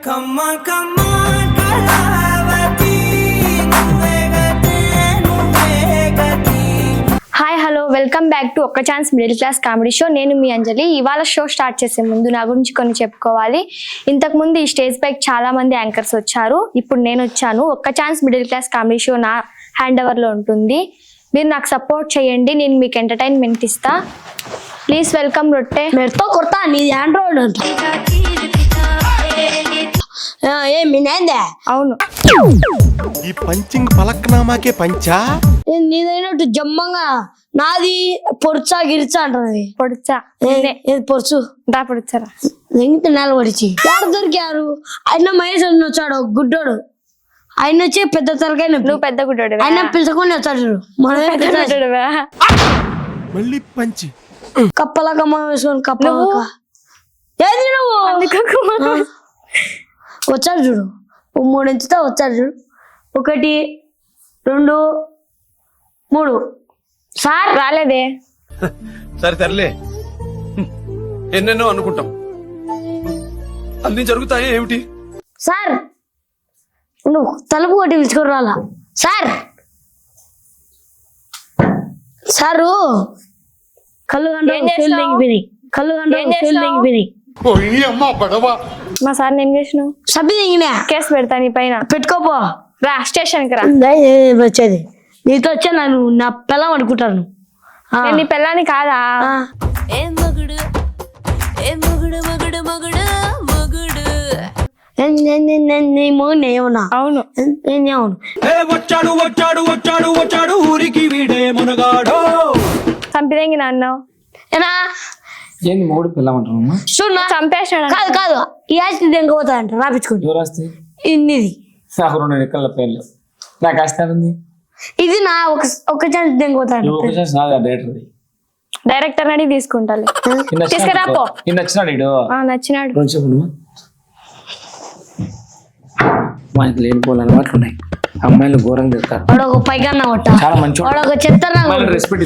Hi hello welcome back to ఒక్క chance middle class comedy show. నేను మీ అంజలి. ఇవాళ షో స్టార్ట్ చేసే ముందు నా గురించి కొన్ని చెప్పుకోవాలి. ఇంతకుముందు ఈ స్టేజ్ పైకి చాలా మంది యాంకర్స్ వచ్చారు. ఇప్పుడు నేను వచ్చాను. ఒక్క chance middle class comedy show నా హ్యాండ్ ఓవర్లో ఉంటుంది. మీరు నాకు సపోర్ట్ చేయండి, నేను మీకు ఎంటర్టైన్మెంట్ ఇస్తా. ప్లీజ్ వెల్కమ్ రొట్టె. మెడతో కొడతా నీది ఆండ్రాయిడ్ అంట. అవును, ఈ పంచింగ్ పలక్నామాకే పంచా. నీదైనట్టు జమ్మంగా నాది పొడుచా గిరిచా అంటది. పొడుచా పొడుచు దా పొడుచారా ఎంగితే నెల పడిచి ఎవరు దొరికారు. ఆయన మహేష్ అని వచ్చాడు గుడ్డోడు. ఆయన వచ్చి పెద్ద తలకాయ నువ్వు పెద్ద గుడ్డోడు. ఆయన పిలుచుకొని వచ్చాడు. మళ్ళీ పంచి కప్పలా కమ్మ వేసుకొని కప్పలా ఏది నువ్వు వచ్చాడు చూడు. 3 ఇంచుతో వచ్చాడు చూడు. 1 2 3 సార్ రాలేదే. సరే తరలే, ఎన్నెన్నో అనుకుంటాం, అన్ని జరుగుతాయి ఏమిటి. సార్ నువ్వు తలుపు కొట్టి పిలుచుకొని రాలా సార్. సారు కళ్ళు మా సార్ ఏం చేసినావు? సబ్బి దిగినా కేసు పెడతా నీ పైన. పెట్టుకోపో. రా స్టేషన్ కి రా. వచ్చేది నీతో వచ్చా నన్ను నా పిల్లం అనుకుంటాను. నేను నీ పిల్లని కాదా? ఏమన్నా అవును వచ్చాడు వచ్చాడు వచ్చాడు వచ్చాడు ఊరికి వీడే మునగాడు. చంపిదేంగి నాన్న ఏంది మూడు పిల్లమంటారమ్మా? చంపేసాడు. కాదు కాదు ఈ ఆస్తి దేనికి పోతాడంట రాపించుకోండి. ఎవరు వస్తే ఇన్నిది నాకు 2 రెక్కల పేర్లు నాకు ఆస్తుంది. ఇది నా ఒక ఛాన్స్ దేనికి పోతాడంట. డైరెక్టర్ అడిగి తీసుకుంటా. తీసుకురాపో. నచ్చినాడు నచ్చినాడు. మనకి లేనిపోలే అలవాట్లు ఉన్నాయి. అమ్మాయిలు ఘోరంగా తిడతారు. వాడు ఒక పైకన్నా కొట్ట, చాలా మంచి వాడు ఒక చెత్తనా రెస్పెక్ట్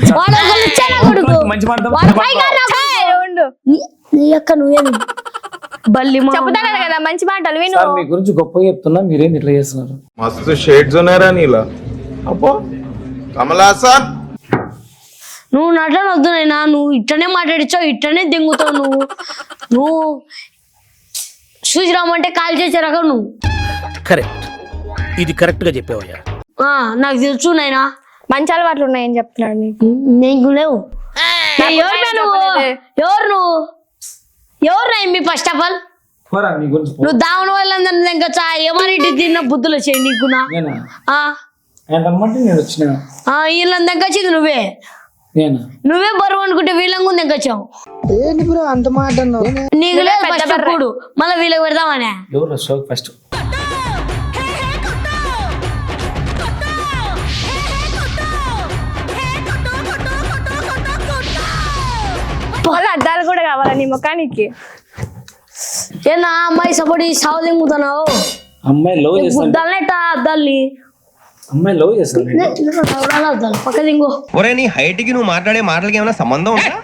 నువ్వేమి బల్లి చెప్తాను కదా మంచి మాటలు విను. మీ గురించి గొప్పగా చెప్తున్నా, మీరేం ఇట్లా చేస్తున్నారు? మస్తు షేడ్స్ ఉన్నారా నీలా. అబ్బో కమలాసన్, నువ్వు నటన వద్దునైనా. నువ్వు ఇట్టనే మాట్లాడిచావు, ఇట్టనే దెంగుతావు. నువ్వు చూసి రమ్మంటే కాల్ చేసే రకం నువ్వు. కరెక్ట్, ఇది కరెక్ట్ గా చెప్పావయ్యా. నాకు తెలుసు నాయనా. మంచి అలవాట్లు ఉన్నాయని చెప్తున్నాడు నీకు. నీకు లేవు. ఎవరు మీ ఫస్ట్ ఆఫ్ ఆల్ నువ్వు దావన వాళ్ళందరినీ దగ్గర ఏమని తిన్న బుద్ధులు వచ్చాయి నీకు. వీళ్ళని దగ్గర నువ్వే బరువు అనుకుంటే వీళ్ళకు దగ్గొచ్చావు. అంత మాట నీకు లేదు ఫస్ట్, మళ్ళీ వీళ్ళకి పెడదామనే. ఫస్ట్ అద్దాలు కూడా కావాలా నీ ముఖానికి? ఏనా అమ్మాయి సపోర్ట్ సావు దింగుతున్నావు. అమ్మాయి లవ్ అద్దాల్ని అమ్మాయి లవ్ చేస్తాను అద్దాలు పక్క దింగు. ఒరే నీ హైట్ కి నువ్వు మాట్లాడే మాటలకి ఏమైనా సంబంధం ఉందా?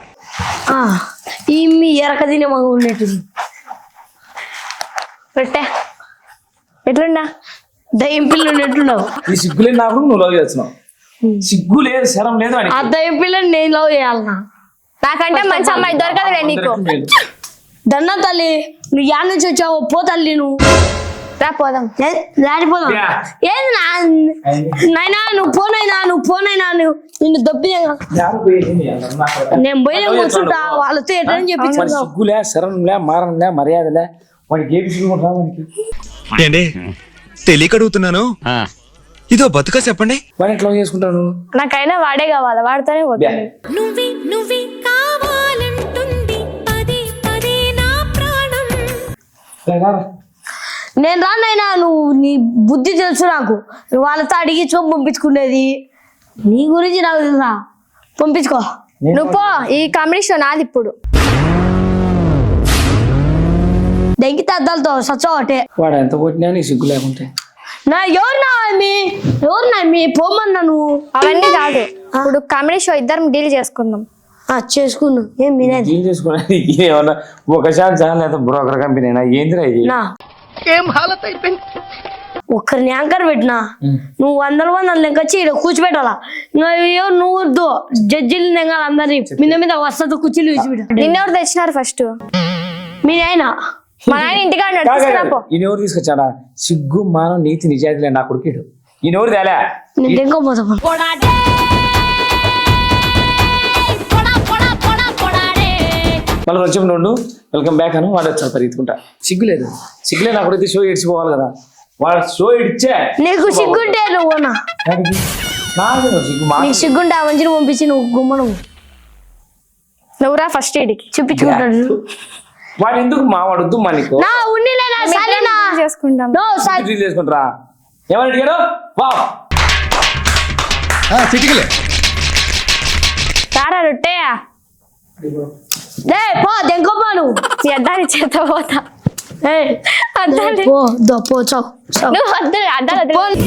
ఈ మీ ఎరక తినే మగ ఉన్నట్టు పెట్టే. ఎట్లున్నా దయ్యం పిల్ల ఉన్నట్టున్నావు. ఈ సిగ్గులేదు నాకు, నువ్వు లవ్ చేస్తున్నావు. సిగ్గు లేదు, శరం లేదు. ఆ దయ్యం పిల్లని నేను లవ్ చేయాలన్నా? నాకంటే మంచి అమ్మాయి దొరకదులే నీకు. దండ తల్లి, నువ్వు యా నుంచి వచ్చావు? పో తల్లి నువ్వు. రా పోదాం. రాడిపోదాం. ఏంది నాయనా నువ్వు పోనైనా నిన్ను దొబ్బి నేను పోయినా కూర్చుంటా. వాళ్ళతో ఎట్లని చెప్పించు. సిగ్గులే, శరంలే, మారంలే, మర్యాదలే. వాడికి ఏమి సిగ్గుకుంటా? వానికి తెలియక అడుగుతున్నాను, ఇదో బతుక చెప్పండి. వాడిని ఎట్లా చేసుకుంటాను? నాకైనా వాడే కావాలి, వాడితోనే పోతుంది. నేను రానైనా నువ్వు నీ బుద్ధి తెలుసు నాకు. వాళ్ళతో అడిగించుకొని పంపించుకునేది. నీ గురించి నాకు తెలుసా? పంపించుకో నువ్వు పో. ఈ కామెడీ షో నాది ఇప్పుడు. దెంగితే అద్దాలతో సచ్చోటే. వాడు ఎంత కొట్టినా నీ సిగ్గు లేకుంటే ఎవరు మీ పోమన్నా నువ్వు. అవన్నీ కాదు, ఇప్పుడు కామెడీ షో ఇద్దరం డీల్ చేసుకుందాం. చేసుకున్నాం. ఏం డీల్ చేసుకున్నా ఏమన్నా ఒక ఛాన్స్ లేదా బ్రోకర్ కంపెనీ ఏందిరా ఇది? ఒక్కరిని యాంకర్ పెట్టినా నువ్వు 100 మంది లెంకొచ్చి ఇక్కడ కూర్చోబెట్టాలా ఇంకా అయ్యో నువ్వు వద్దు జడ్జిలు నెంగాలి అందరినీ మీద మీద వస్తుంది కుర్చీలు విడిచిపెట్టాలి. నిన్నెవరు తెచ్చినారు ఫస్ట్? మీ ఆయన మా నాయన ఇంటికాడ నడిపిస్తున్నాపో. ఈయన ఎవరు తీసుకొచ్చాడా? సిగ్గు మానం నీతి నిజాయితీ నా కొడుకుడు. ఈయన ఎవరు తేలే? నేను దెంకపోతా మళ్ళీ వచ్చి ఉండు. వెల్కమ్ బ్యాక్ అను వాడు వచ్చాను పరిగెత్తుకుంటా. సిగ్గులేదు నా కొడుకు షో ఇడిచిపోవాలి కదా. వాడు షో ఇడిచే నీకు సిగ్గుంటే నువ్వు నాకు సిగ్గు మా నీకు సిగ్గుంటే ఆ మంచిని పంపించి నువ్వు గుమ్మను నువ్వురా ఫస్ట్ ఇడికి చూపించుకుంటాడు. వాడు ఎందుకు మా వాడొద్దు మా నీకు నా ఉన్నిలేనా సరేనా చేసుకుంటాం. చేసుకుంటారా? ఏమని అడిగారు? వా చిటికలే రారా రొట్టెయా లే పో దెంకోపా నువ్వు నీ అద్దాలు చేత పోతా. అద్దాలు పో దో పో చావు నువ్వు వద్దు అద్దాలు వద్దు.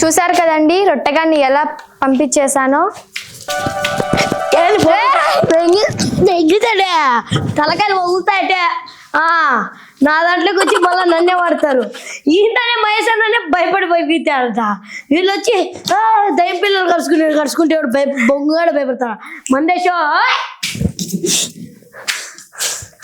చూసారు కదండి రొట్టెగాన్ని ఎలా పంపించేశానో. నెగ్గుతాడే తలకాయలు వగులుతాయటే. నా దాంట్లోకి వచ్చి మళ్ళీ నన్నే వాడతారు. ఈయననే మహేష్ అన్ననే భయపడిపోయితాడంట. వీళ్ళు వచ్చి దయ్యం పిల్లలు కరుచుకుంటే బొంగుగాడ భయపడతారు. మందేశో